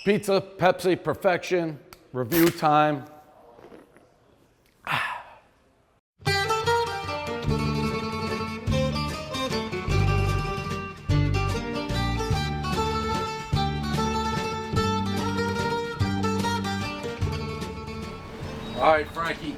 Pizza, Pepsi, perfection, review time. All right, Frankie.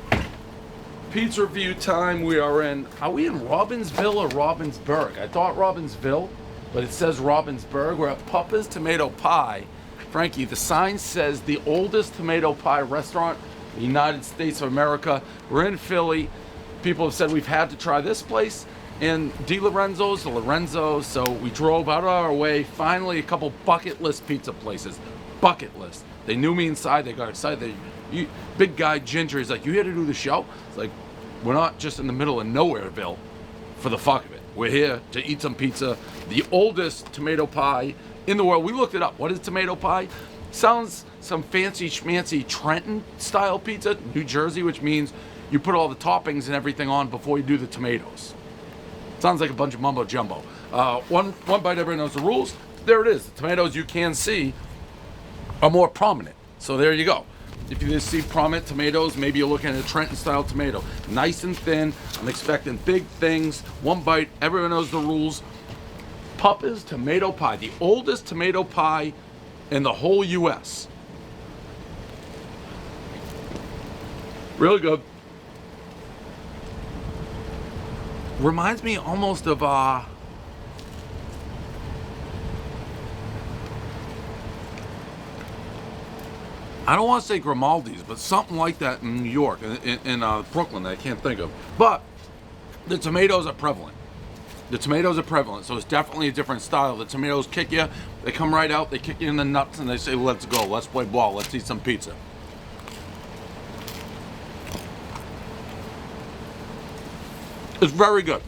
Pizza review time. Are we in Robbinsville or Robbinsburg? I thought Robbinsville, but it says Robbinsburg. We're at Papa's Tomato Pie. Frankie, the sign says the oldest tomato pie restaurant in the United States of America. We're in Philly. People have said we've had to try this place and Lorenzo's, so we drove out of our way. Finally, a couple bucket list pizza places. Bucket list. They knew me inside. They got excited. Big guy Ginger, he's like, "You here to do the show?" It's like, we're not just in the middle of nowhereville for the fuck of it. We're here to eat some pizza. The oldest tomato pie in the world. We looked it up. What is tomato pie? Sounds some fancy schmancy Trenton style pizza, New Jersey, which means you put all the toppings and everything on before you do the tomatoes. Sounds like a bunch of mumbo jumbo. One bite, everyone knows the rules. There it is. The tomatoes you can see are more prominent. So there you go. If you just see prominent tomatoes, maybe you're looking at a Trenton style tomato. Nice and thin. I'm expecting big things. One bite, everyone knows the rules. Papa's Tomato Pie, the oldest tomato pie in the whole U.S. Really good. Reminds me almost of I don't want to say Grimaldi's, but something like that in New York, in Brooklyn that I can't think of. But the tomatoes are prevalent. So it's definitely a different style. The tomatoes kick you, they come right out, they kick you in the nuts, and they say, "Let's go, let's play ball, let's eat some pizza." It's very good.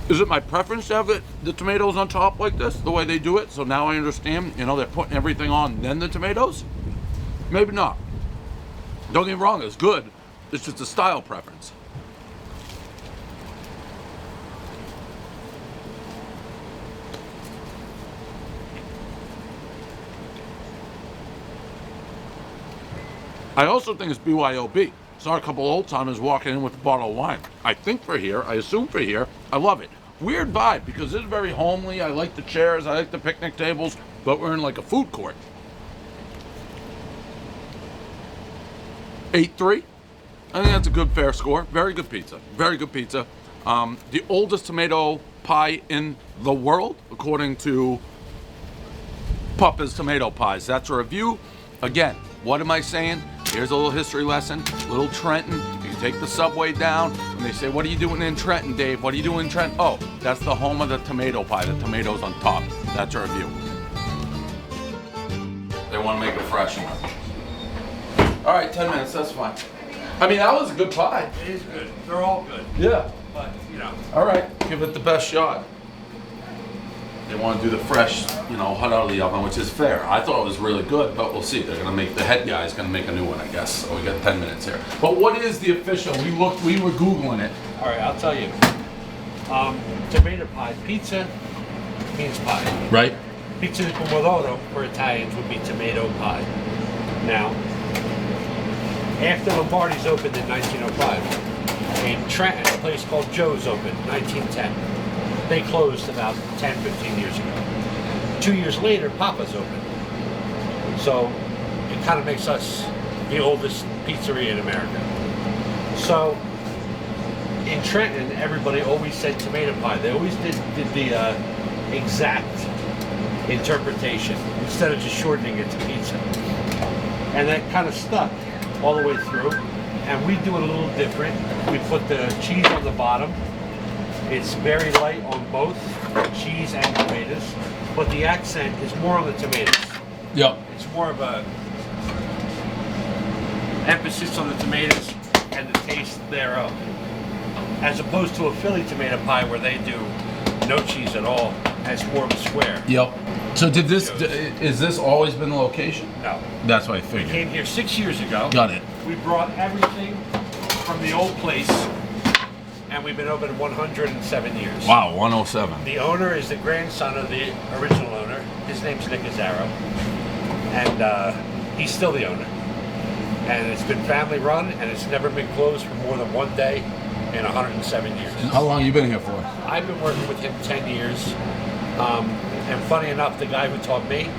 Is it my preference to have the tomatoes on top like this, the way they do it? So now I understand, they're putting everything on, then the tomatoes? Maybe not. Don't get me wrong, it's good. It's just a style preference. I also think it's BYOB. Saw a couple old timers walking in with a bottle of wine. I think for here, I assume for here. I love it. Weird vibe because it's very homely. I like the chairs, I like the picnic tables, but we're in like a food court. 8-3. I think that's a good fair score. Very good pizza. Very good pizza. The oldest tomato pie in the world, according to Papa's Tomato Pies. That's a review. Again, what am I saying? Here's a little history lesson. Little Trenton. You take the subway down, and they say, "What are you doing in Trenton, Dave? What are you doing in Trenton?" Oh, that's the home of the tomato pie. The tomatoes on top. That's a review. They want to make a fresh one. All right, 10 minutes. That's fine. I mean, that was a good pie. It is good. They're all good. Yeah. But, All right, give it the best shot. They want to do the fresh, hot out of the oven, which is fair. I thought it was really good, but we'll see. They're going to make, the head guy's going to make a new one, I guess. So we got 10 minutes here. But what is the official? We were Googling it. all right, I'll tell you. Tomato pie. Pizza means pie. Right? Pizza di pomodoro for Italians would be tomato pie. Now, after Lombardi's opened in 1905, in Trenton, a place called Joe's opened in 1910. They closed about 10, 15 years ago. 2 years later, Papa's opened. So it kind of makes us the oldest pizzeria in America. So in Trenton, everybody always said tomato pie. They always did the exact interpretation instead of just shortening it to pizza. And that kind of stuck all the way through. And we do it a little different. We put the cheese on the bottom. It's very light on both cheese and tomatoes, but the accent is more on the tomatoes. Yep. It's more of a emphasis on the tomatoes and the taste thereof, as opposed to a Philly tomato pie where they do no cheese at all, and it's more of a square. Yep. So is this always been the location? No. That's what I We figured. came here 6 years ago. Got it. We brought everything from the old place, and we've been open 107 years. Wow, 107. The owner is the grandson of the original owner, His name's Nick Azzaro, and he's still the owner. And it's been family run, and it's never been closed for more than one day in 107 years. How long you been here for? I've been working with him 10 years. And funny enough, the guy who taught me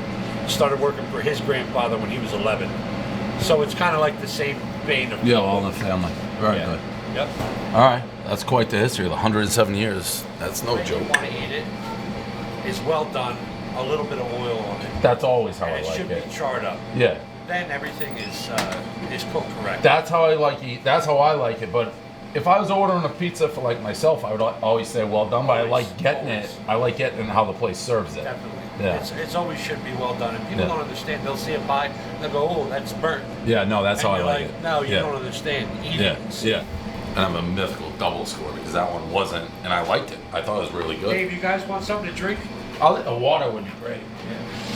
started working for his grandfather when he was 11. So it's kind of like the same vein of Yeah, all in the family. Very good. Yep. All right, that's quite the history. 107 years. That's no When joke. you want to eat it, it's well done. A little bit of oil on it. That's always how And I it like should it. be charred up. Yeah. Then everything is cooked correctly. That's how I like it. That's how I like it. But if I was ordering a pizza for like myself, I would always say well done. But I like getting it. I like getting how the place serves it. Definitely. Yeah. It's always should be well done. And people don't understand. They'll see a pie, they'll go, oh, that's burnt. Yeah. No, that's And how I you're like it. No, you Yeah. don't understand. Eat Yeah. it and see. Yeah. And I'm a mythical double score because that one wasn't, and I liked it. I thought it was really good. Dave, you guys want something to drink? A water would be great.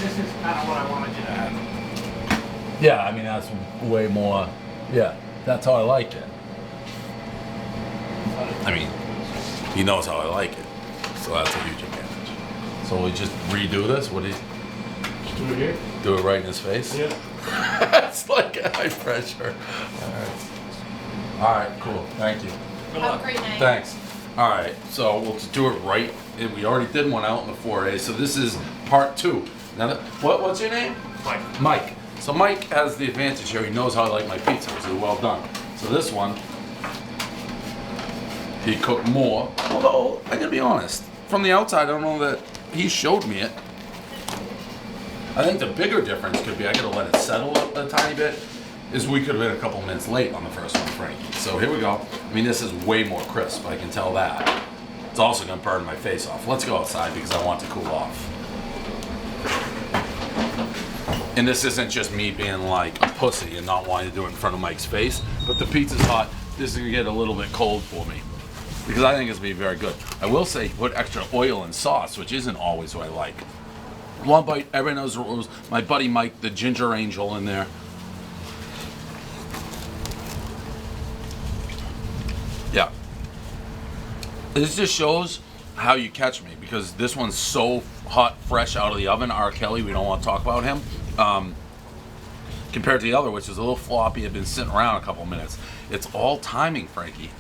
This is kind of what I wanted you to have. Yeah, I mean that's way more. Yeah, that's how I like it. I mean, he knows how I like it, so that's a huge advantage. So we just redo this. What do you Just do it here. do? It right in his face. Yeah. That's like high pressure. All right, cool. Thank you. Good Have luck. a great night. Thanks. All right, so we'll just do it right. And we already did one out in the 4A, so this is part 2. Now, what's your name? Mike. Mike. So Mike has the advantage here. He knows how I like my pizza, so well done. So this one, he cooked more. Although, I gotta be honest, from the outside, I don't know that he showed me it. I think the bigger difference could be, I gotta let it settle a tiny bit, is we could have been a couple minutes late on the first one, Frankie. So here we go. I mean, this is way more crisp, I can tell that. It's also gonna burn my face off. Let's go outside because I want to cool off. And this isn't just me being like a pussy and not wanting to do it in front of Mike's face, but the pizza's hot. This is gonna get a little bit cold for me because I think it's gonna be very good. I will say put extra oil and sauce, which isn't always what I like. One bite, everyone knows the rules. My buddy Mike, the ginger angel in there. Yeah. This just shows how you catch me because this one's so hot, fresh out of the oven. R. Kelly, we don't want to talk about him. Compared to the other, which is a little floppy, had been sitting around a couple minutes. It's all timing, Frankie.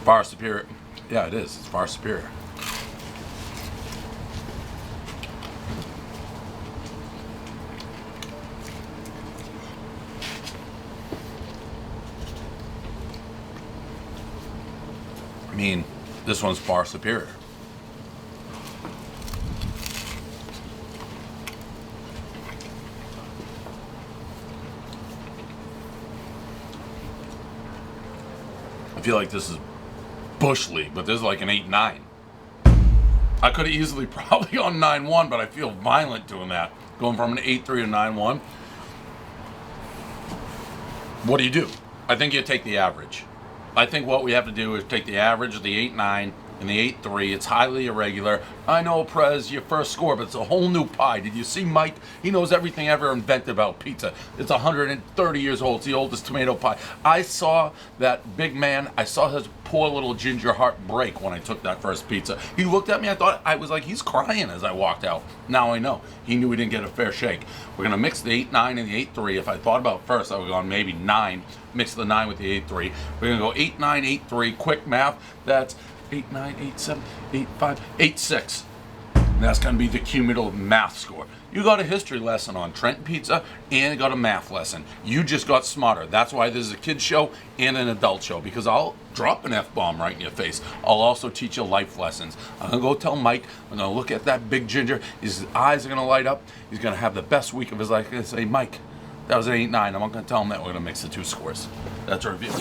Far superior. Yeah, it is. It's far superior. I mean, this one's far superior. I feel like this is Bush League, but this is like an 8-9. I could have easily probably gone 9-1, but I feel violent doing that. Going from an 8-3 to 9-1. What do? I think you take the average. I think what we have to do is take the average of the 8-9 and the 8-3. It's highly irregular. I know, Prez, your first score, but it's a whole new pie. Did you see Mike? He knows everything ever invented about pizza. It's 130 years old. It's the oldest tomato pie. I saw that big man. I saw his poor little ginger heart break when I took that first pizza. He looked at me. I was like, he's crying as I walked out. Now I know. He knew he didn't get a fair shake. We're going to mix the 8-9 and the 8-3. If I thought about it first, I would have gone maybe 9. Mix the 9 with the 8-3. We're going to go 8-9, 8-3. Quick math. That's 8-9, 8-7, 8-5, 8-6. And that's going to be the cumulative math score. You got a history lesson on Trenton Pizza and got a math lesson. You just got smarter. That's why this is a kid's show and an adult show, because I'll drop an F-bomb right in your face. I'll also teach you life lessons. I'm going to go tell Mike, I'm going to look at that big ginger. His eyes are going to light up. He's going to have the best week of his life. I'm going to say, Mike, that was an 8-9. I'm not going to tell him that we're going to mix the 2 scores. That's our review.